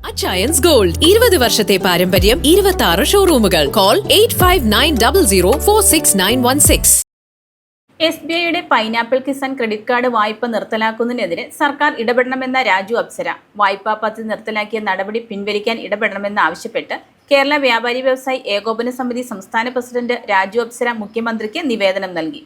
Achayans gold 20 വർഷത്തെ പാരമ്പര്യം 26 ഷോറൂമുകൾ. കോൾ 8590046916. SBIയുടെ പൈനാപ്പിൾ കിസാൻ ക്രെഡിറ്റ് കാർഡ് വായ്പ നിർത്തലാക്കുന്നതിനെതിരെ സർക്കാർ ഇടപെടണമെന്ന രാജു അപ്സര. വായ്പാ പദ്ധതി നിർത്തലാക്കിയ നടപടി പിൻവലിക്കാൻ ഇടപെടണമെന്നാവശ്യപ്പെട്ട് കേരള വ്യാപാരി വ്യവസായി ഏകോപന സമിതി സംസ്ഥാന പ്രസിഡന്റ് രാജു അപ്സര മുഖ്യമന്ത്രിക്ക് നിവേദനം നൽകി.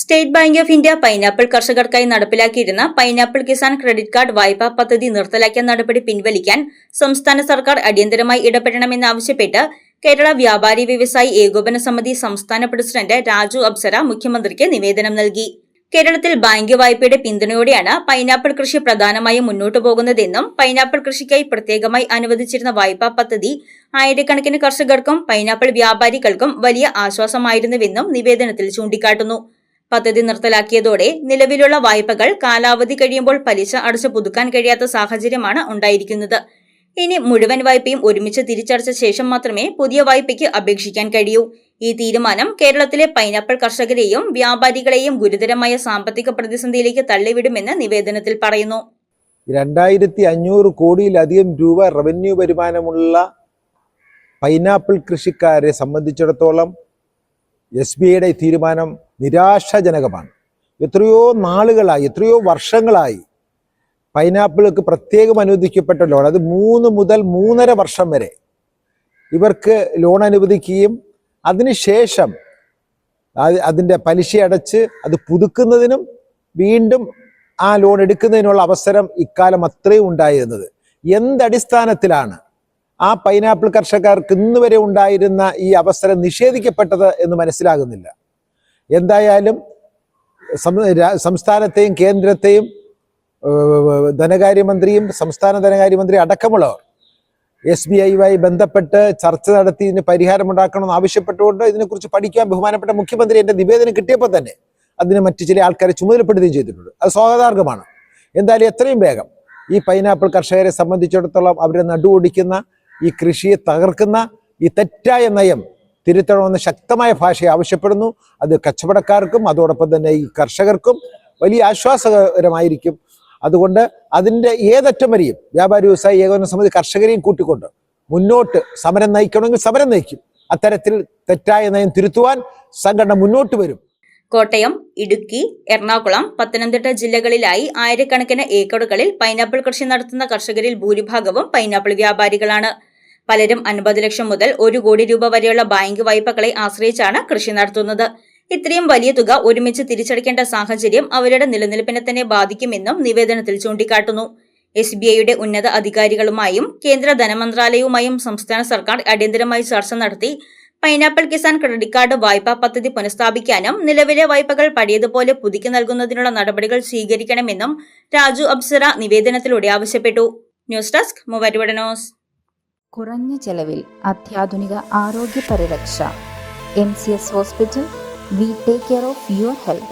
State bank of India pineapple കർഷകർക്കായി നടപ്പിലാക്കിയിരുന്ന പൈനാപ്പിൾ കിസാൻ ക്രെഡിറ്റ് കാർഡ് വായ്പാ പദ്ധതി നിർത്തലാക്കിയ നടപടി പിൻവലിക്കാൻ സംസ്ഥാന സർക്കാർ അടിയന്തരമായി ഇടപെടണമെന്നാവശ്യപ്പെട്ട് കേരള വ്യാപാരി വ്യവസായി ഏകോപന സമിതി സംസ്ഥാന പ്രസിഡന്റ് രാജു അപ്സര മുഖ്യമന്ത്രിക്ക് നിവേദനം നൽകി. കേരളത്തിൽ ബാങ്ക് വായ്പയുടെ പിന്തുണയോടെയാണ് പൈനാപ്പിൾ കൃഷി പ്രധാനമായും മുന്നോട്ടു പോകുന്നതെന്നും പൈനാപ്പിൾ കൃഷിക്കായി പ്രത്യേകമായി അനുവദിച്ചിരുന്ന വായ്പാ പദ്ധതി ആയിരക്കണക്കിന് കർഷകർക്കും പൈനാപ്പിൾ വ്യാപാരികൾക്കും വലിയ ആശ്വാസമായിരുന്നുവെന്നും നിവേദനത്തിൽ ചൂണ്ടിക്കാട്ടുന്നു. പദ്ധതി നിർത്തലാക്കിയതോടെ നിലവിലുള്ള വായ്പകൾ കാലാവധി കഴിയുമ്പോൾ പലിശ അടച്ചു പുതുക്കാൻ കഴിയാത്ത സാഹചര്യമാണ് ഉണ്ടായിരിക്കുന്നത്. ഇനി മുഴുവൻ വായ്പയും ഒരുമിച്ച് തിരിച്ചടച്ച ശേഷം മാത്രമേ പുതിയ വായ്പയ്ക്ക് അപേക്ഷിക്കാൻ കഴിയൂ. ഈ തീരുമാനം കേരളത്തിലെ പൈനാപ്പിൾ കർഷകരെയും വ്യാപാരികളെയും ഗുരുതരമായ സാമ്പത്തിക പ്രതിസന്ധിയിലേക്ക് തള്ളിവിടുമെന്ന് നിവേദനത്തിൽ പറയുന്നു. 2500 കോടിയിലധികം രൂപ റവന്യൂ വരുമാനമുള്ള പൈനാപ്പിൾ കൃഷിക്കാരെ സംബന്ധിച്ചിടത്തോളം SBIയുടെ തീരുമാനം നിരാശാജനകമാണ്. എത്രയോ നാളുകളായി, എത്രയോ വർഷങ്ങളായി പൈനാപ്പിൾക്ക് പ്രത്യേകം അനുവദിക്കപ്പെട്ട ലോൺ, അത് 3 മുതൽ 3.5 വർഷം വരെ ഇവർക്ക് ലോൺ അനുവദിക്കുകയും അതിനുശേഷം അതിൻ്റെ പലിശ അടച്ച് അത് പുതുക്കുന്നതിനും വീണ്ടും ആ ലോൺ എടുക്കുന്നതിനുള്ള അവസരം ഇക്കാലം അത്രയും ഉണ്ടായിരുന്നത്. എന്തടിസ്ഥാനത്തിലാണ് ആ പൈനാപ്പിൾ കർഷകർക്ക് ഇന്ന് വരെ ഉണ്ടായിരുന്ന ഈ അവസരം നിഷേധിക്കപ്പെട്ടത് എന്ന് മനസ്സിലാകുന്നില്ല. എന്തായാലും സംസ്ഥാനത്തെയും കേന്ദ്രത്തെയും ധനകാര്യമന്ത്രിയും സംസ്ഥാന ധനകാര്യമന്ത്രി അടക്കമുള്ളവർ SBIയുമായി ബന്ധപ്പെട്ട് ചർച്ച നടത്തി ഇതിന് പരിഹാരമുണ്ടാക്കണമെന്ന് ആവശ്യപ്പെട്ടുകൊണ്ട് ഇതിനെക്കുറിച്ച് പഠിക്കാൻ ബഹുമാനപ്പെട്ട മുഖ്യമന്ത്രി എൻ്റെ നിവേദനം കിട്ടിയപ്പോൾ തന്നെ അതിന് മറ്റു ചില ആൾക്കാരെ ചുമതലപ്പെടുത്തുകയും ചെയ്തിട്ടുണ്ട്. അത് സ്വാഗതാർഹമാണ്. എന്തായാലും എത്രയും വേഗം ഈ പൈനാപ്പിൾ കർഷകരെ സംബന്ധിച്ചിടത്തോളം അവരെ നടുവൊടിക്കുന്ന, ഈ കൃഷിയെ തകർക്കുന്ന ഈ തെറ്റായ നയം തിരുത്തണമെന്ന് ശക്തമായ ഭാഷയെ ആവശ്യപ്പെടുന്നു. അത് കച്ചവടക്കാർക്കും അതോടൊപ്പം തന്നെ ഈ കർഷകർക്കും വലിയ ആശ്വാസകരമായിരിക്കും. അതുകൊണ്ട് അതിൻ്റെ ഏതറ്റം വരെയും വ്യാപാരി വ്യവസായി ഏകോപന സമിതി കർഷകരെയും കൂട്ടിക്കൊണ്ട് മുന്നോട്ട് സമരം നയിക്കണമെങ്കിൽ സമരം നയിക്കും. അത്തരത്തിൽ തെറ്റായ നയം തിരുത്തുവാൻ സംഘടന മുന്നോട്ട് വരും. കോട്ടയം, ഇടുക്കി, എറണാകുളം, പത്തനംതിട്ട ജില്ലകളിലായി ആയിരക്കണക്കിന് ഏക്കറുകളിൽ പൈനാപ്പിൾ കൃഷി നടത്തുന്ന കർഷകരിൽ ഭൂരിഭാഗവും പൈനാപ്പിൾ വ്യാപാരികളാണ്. പലരും 50 ലക്ഷം മുതൽ 1 കോടി രൂപ വരെയുള്ള ബാങ്ക് വായ്പകളെ ആശ്രയിച്ചാണ് കൃഷി നടത്തുന്നത്. ഇത്രയും വലിയ തുക ഒരുമിച്ച് തിരിച്ചടയ്ക്കേണ്ട സാഹചര്യം അവരുടെ നിലനിൽപ്പിനെ തന്നെ ബാധിക്കുമെന്നും നിവേദനത്തിൽ ചൂണ്ടിക്കാട്ടുന്നു. SBIയുടെ ഉന്നത അധികാരികളുമായും കേന്ദ്ര ധനമന്ത്രാലയവുമായും സംസ്ഥാന സർക്കാർ അടിയന്തരമായി ചർച്ച നടത്തി പൈനാപ്പിൾ കിസാൻ ക്രെഡിറ്റ് കാർഡ് വായ്പാ പദ്ധതി പുനഃസ്ഥാപിക്കാനും നിലവിലെ വായ്പകൾ പഴയതുപോലെ പുതുക്കി നൽകുന്നതിനുള്ള നടപടികൾ സ്വീകരിക്കണമെന്നും രാജു അപ്സര നിവേദനത്തിലൂടെ ആവശ്യപ്പെട്ടു. News desk Muvattupuzha news. കുറഞ്ഞ ചെലവിൽ അത്യാധുനിക ആരോഗ്യ പരിരക്ഷ. MCS hospital. We take care of your health.